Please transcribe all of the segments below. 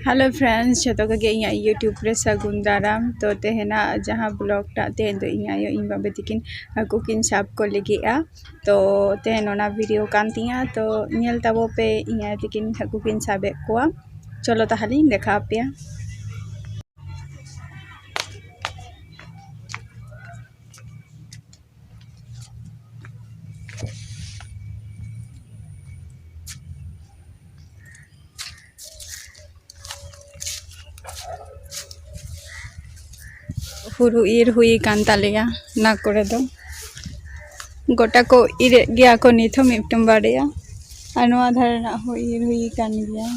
Hello friends जो के YouTube रे सगुन दाराम तो तेहना जहाँ ब्लॉग टा तेहन तो इन बाबे तकिन हाकू किन साब को लगिया तो तेहन ओना वीडियो कान तिया तो नेल ताबो पे इया तकिन हाकू किन साबे कोआ चलो ताहली देखा पे हुरु ईर हुई कान तालेया ना करे दो गोटा को ईर गया को निथो मिटम बाड़ेया अनवा धारणा हो ईर हुई कान गया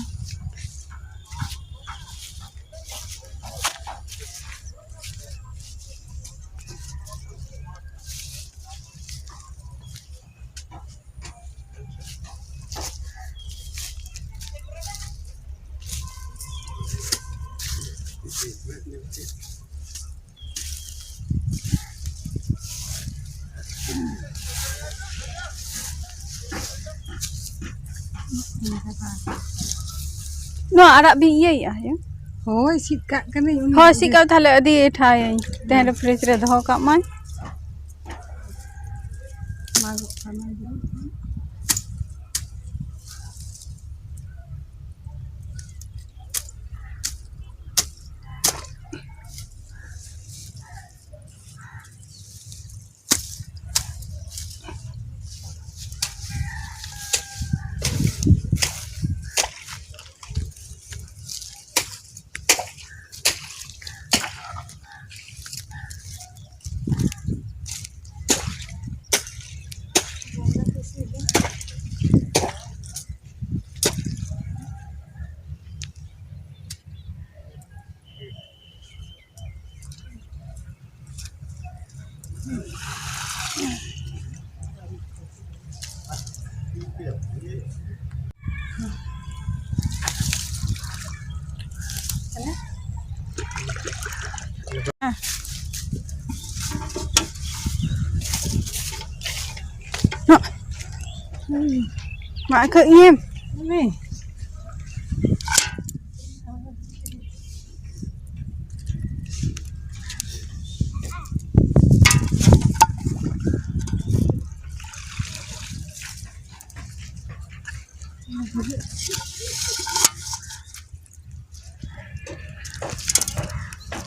नो आरा भी ये या है होय सिक्का कने हो सिका थाले अदी ठाय तेहन फ्रिज रे दहो का मान मागो खाना mak ke im ni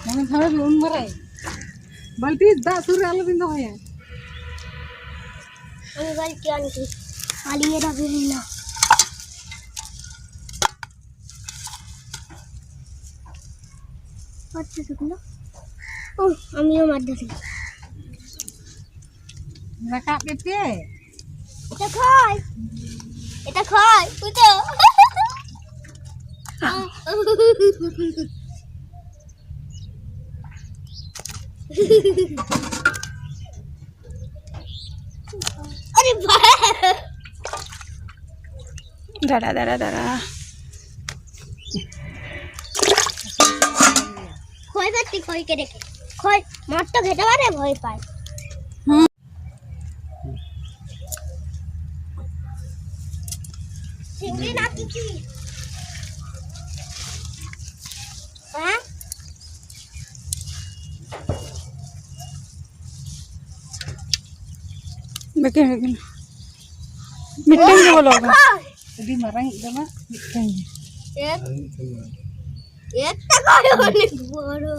jangan sampai belum merai balti dak suri alu bindo ya ini baltian ki aliyera behina What's it? Oh, aমিও মার দিছি nakak pipi এটা খাই বুঝছো अरे दादा दादा दादा खोई सकती खोई के देखे खोई मत तो घेटे मारे भय पाए सिंगली ना की हैं bekin meeting ke bolo jadi marang sama ikan एक तक नी बड़ो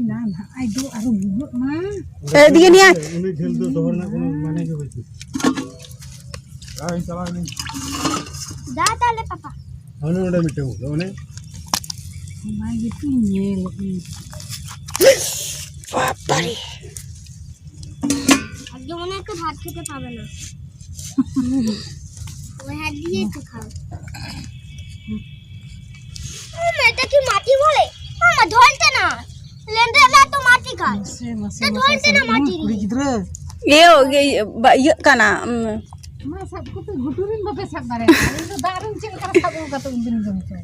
ना ना आई दो आरो बुबुक ना ए दिए निया उन्हें खेल तो दोहर ना कोनो माने के होई आई चला नहीं दा ताले पापा अनु उडे मिटे हो ने मां gitu nyel बापरे আজকে মনে একটু ভাত খেতে পাবে না ওই হাত দিয়ে একটু খাও এটা কি মাটি বলে মামা ধরতে না লেন্ডা তো মাটি খায় se masih এটা ধরতে না মাটি kuri gidra ये kana ma sab ko to guturin bape sab bare itu darun cil kara sabu ka to undin jom to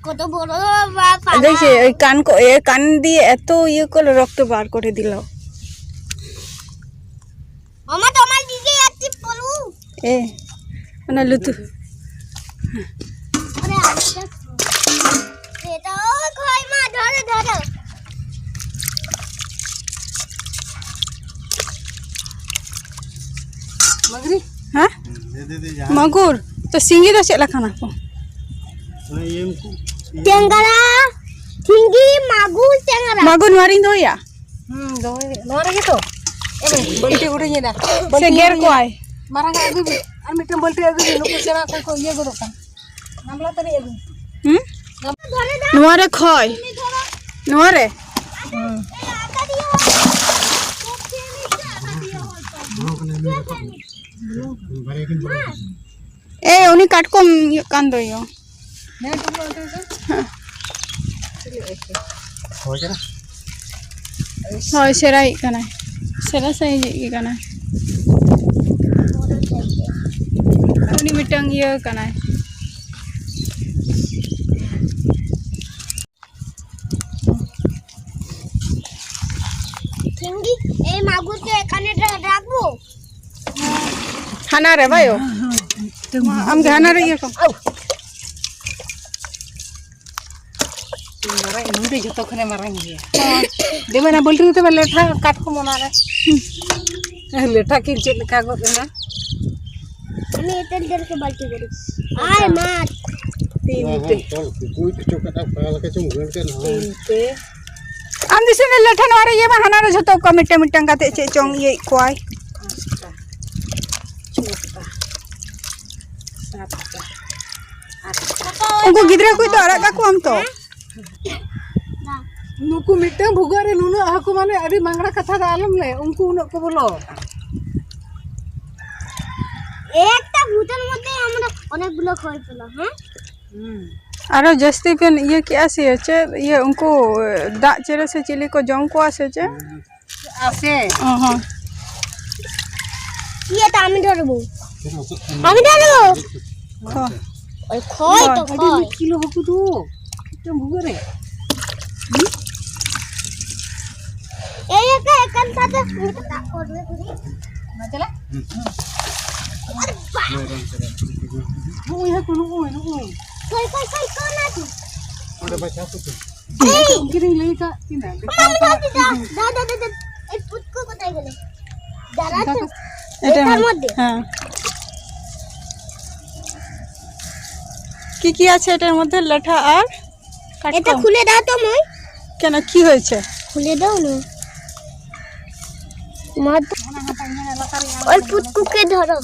কত বড় পালা देखिए कान को ए कान दिए एतो ये को रक्त बार करे दिलो মামা তোমার দিকে যাচ্ছি পলু ए ᱚᱱᱟ ᱞᱩᱛᱩ अरे आजा बेटा कोई मां धरे धरे मगरी हाँ दे दे दे जहाँ मागुर तो सिंगी तो चला खाना को ये टेंगरा थिंगी मागुर टेंगरा मागुर मारिंग दो या दो नोरे gitu बल्टी उड़े ना से गेर को आए marang agu bi ar mitam बल्टी agu bi नुको सेना को ये गोदो kan namla tadi agu धरे दा नुआरे खोय नुआरे आका दियो भरे के ए उनी काटकोम कान दो यो ने टुकड़ा तो हो गया होय सेराई कना सेरा सही जी कना उनी मिटंग ये कना थिंगी ए मागुर के काने राखबो हाना रे भायो हम गाना रे ये को marang ini deh jatuh kena marang dia dia mana beli itu beli letak kat ko monare letak kincit kagot na আমি এতেল দের के बाल्टी करी आय मार tinte कोई तो चौका था पाल के चुम घुर के ना tinte हम दिसे ने लठन वारे ये हाना रे जतो को मिटे मिटंग काते चे चोंग ये कोय cuta sabta उनको गिदरे कोई तो अरगा को हम तो nuku mitang bugare nunu aku mane adi mangra katha dalam le unku unak ko bolo একটা ভূতের মধ্যে আমরা অনেকগুলো খয় পেলাম হ্যাঁ आरो जस्ती पेन ये क्या से चे ये उनको दा चेरे से चिली को जोंग को आसे चे ase हां কি এটা আমি ধরবো আমি ধরবো खो ওই খয় তো adi খয় kilo haku tu mitang bugare এই একটা একান সাথে তা করবে করি na chala nuui haku nuui কই কই কই কোন আছে उड़े बचा तो kiring lagi ka tina আমি দাদি দা দা দা দা এই পুতকো কোথায় গেল দাঁড়া তো এটার এটার মধ্যে হ্যাঁ কি আছে এটার মধ্যে লাঠা আর এটা খুলে দাও তো মই কেন কি হয়েছে খুলে দাও না মত ওই পুতকুকে ধরো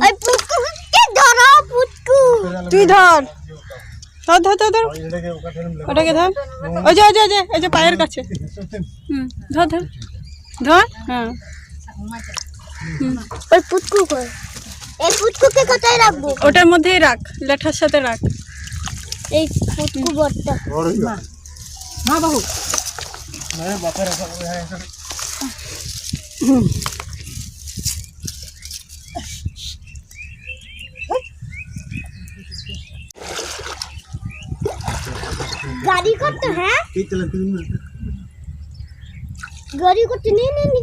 ওই পুতকুকে ধরো পুতকু তুই ধর ধর ধর ধর ধর इधर के ऊपर हम ওটাকে ধর ওই যে পায়ের কাছে ধর ধর ধর হ্যাঁ ওই পুতকু কই এই পুতকুকে কোথায় রাখবো ওটার মধ্যেই রাখ লাঠার সাথে রাখ এই পুতকু বড়টা और ma bahu मैं बापर ऐसा है গাড়ি করতে হ্যাঁ ठीक चलती है গাড়ি করতে নে নে নে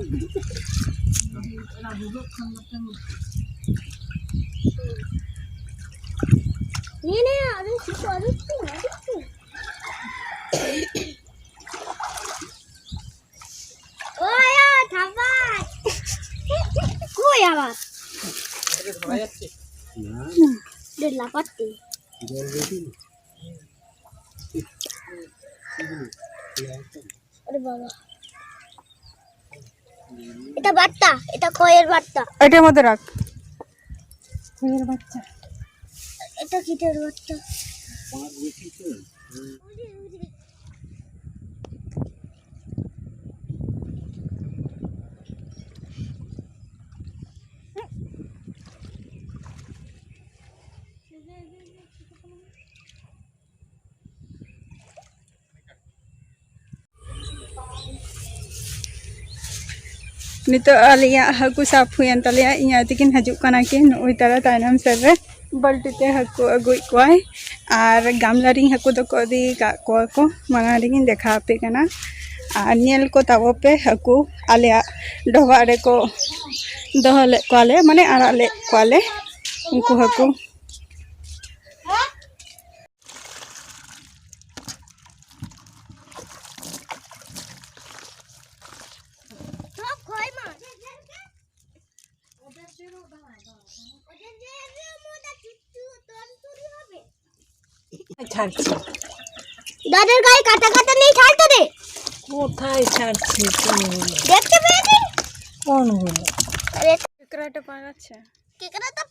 নে নে আরে কিছু আরে ওই থাবা কই আবার দেলা পাতি আরে বাবা এটা বাট্টা এটা কয়ের বাট্টা এটার মধ্যে রাখ koyer baccha এটা কিটের বাট্টা नितो आलिया हाकू साफ हुयन तलिया इया तिकिन हजु कना के नोई तारा तायनम सर रे बाल्टी ते हाकू अगुई कोय और गामला रिंग हाकू दो को दी का को माना रिंग देखा पे कना और नेल को तावो पे हाकू आलिया डोबा रे को दोहले कोले माने आरा ले कोले ᱩᱱᱠᱩ ᱦᱟᱹᱠᱩ সব কই মাছ ছাড়ছে দাদার গায়ে কাটা কাটা নেই ছাড়তো রে কোথায় ছাড়ছে কোনগুলো দেখতে পেয়েছি কোনগুলো আরে কেকড়াটা পাওয়া যাচ্ছে কেকড়া তো